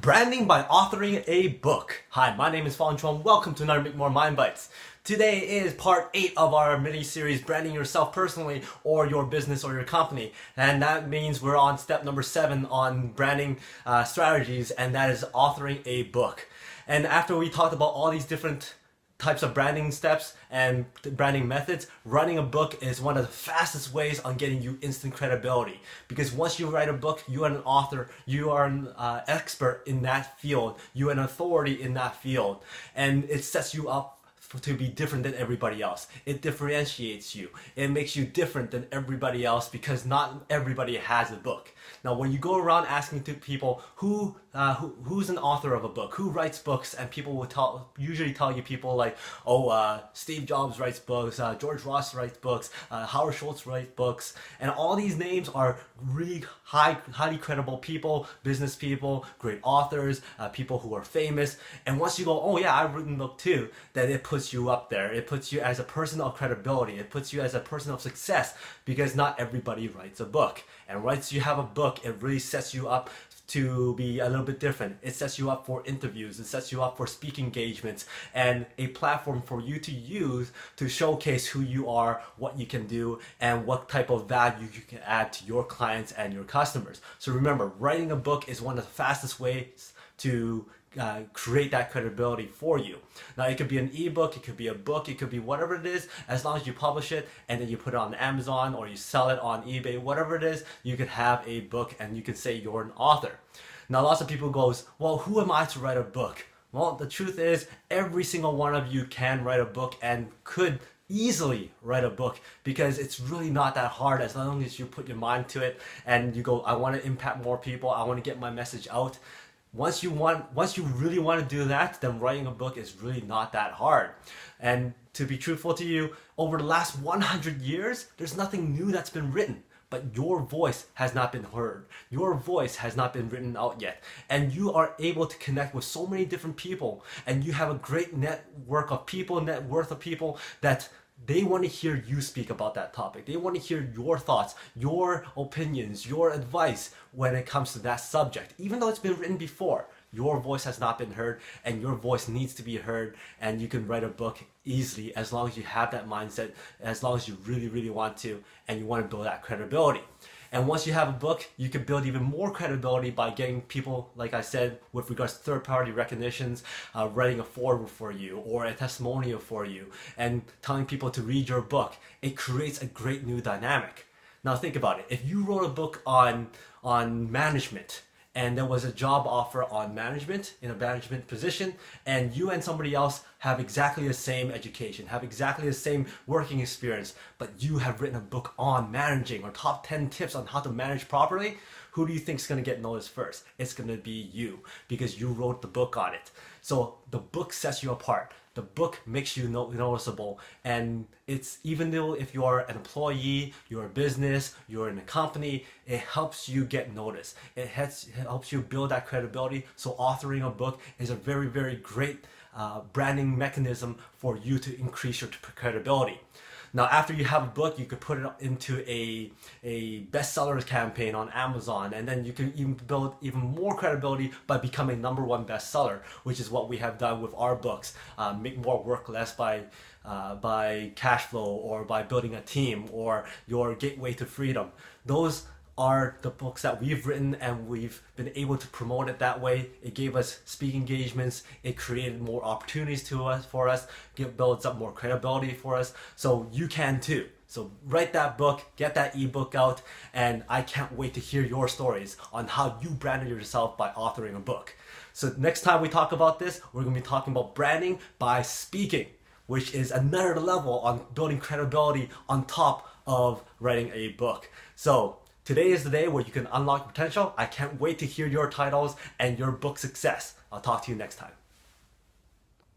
Branding by authoring a book. Hi, my name is Fong Chuan. Welcome to another MMMindbites. Today is part 8 of our mini-series, Branding Yourself Personally or Your Business or Your Company. And that means we're on step number 7 on branding strategies, and that is authoring a book. And after we talked about all these different types of branding steps and branding methods, writing a book is one of the fastest ways on getting you instant credibility. Because once you write a book, you are an author, you are an expert in that field, you are an authority in that field, and it sets you up to be different than everybody else. It differentiates you. It makes you different than everybody else because not everybody has a book. Now, when you go around asking to people who's an author of a book, who writes books, and people will usually tell you people like, Steve Jobs writes books, George Ross writes books, Howard Schultz writes books, and all these names are really highly credible people, business people, great authors, people who are famous. And once you go, oh yeah, I've written a book too, then it puts you up there. It puts you as a person of credibility. It puts you as a person of success because not everybody writes a book. And once you have a book, it really sets you up to be a little bit different. It sets you up for interviews, it sets you up for speaking engagements, and a platform for you to use to showcase who you are, what you can do, and what type of value you can add to your clients and your customers. So remember, writing a book is one of the fastest ways to create that credibility for you. Now, it could be an ebook, it could be a book, it could be whatever it is. As long as you publish it and then you put it on Amazon or you sell it on eBay, whatever it is, you could have a book and you can say you're an author. Now, lots of people goes, well, who am I to write a book? Well, the truth is every single one of you can write a book and could easily write a book, because it's really not that hard as long as you put your mind to it and you go, I want to impact more people, I want to get my message out. Once you really want to do that, then writing a book is really not that hard. And to be truthful to you, over the last 100 years, there's nothing new that's been written. But your voice has not been heard. Your voice has not been written out yet. And you are able to connect with so many different people. And you have a great network of people, net worth of people that they want to hear you speak about that topic. They want to hear your thoughts, your opinions, your advice when it comes to that subject. Even though it's been written before, your voice has not been heard, and your voice needs to be heard, and you can write a book easily as long as you have that mindset, as long as you really, really want to, and you want to build that credibility. And once you have a book, you can build even more credibility by getting people, like I said, with regards to third-party recognitions, writing a foreword for you or a testimonial for you, and telling people to read your book. It creates a great new dynamic. Now think about it. If you wrote a book on management, and there was a job offer on management, in a management position, and you and somebody else have exactly the same education, have exactly the same working experience, but you have written a book on managing or top 10 tips on how to manage properly, who do you think is going to get noticed first? It's going to be you, because you wrote the book on it. So the book sets you apart. The book makes you noticeable, and it's, even though if you are an employee, you're a business, you're in a company, it helps you get noticed. It helps you build that credibility. So authoring a book is a very, very great branding mechanism for you to increase your credibility. Now, after you have a book, you could put it into a bestseller campaign on Amazon, and then you can even build even more credibility by becoming #1 bestseller, which is what we have done with our books. Make More Work Less by cash flow, or by building a team, or your gateway to freedom. Those are the books that we've written, and we've been able to promote it that way. It gave us speaking engagements, it created more opportunities for us, builds up more credibility for us, so you can too. So write that book, get that ebook out, and I can't wait to hear your stories on how you branded yourself by authoring a book. So next time we talk about this, we're going to be talking about branding by speaking, which is another level on building credibility on top of writing a book. So today is the day where you can unlock your potential. I can't wait to hear your titles and your book success. I'll talk to you next time.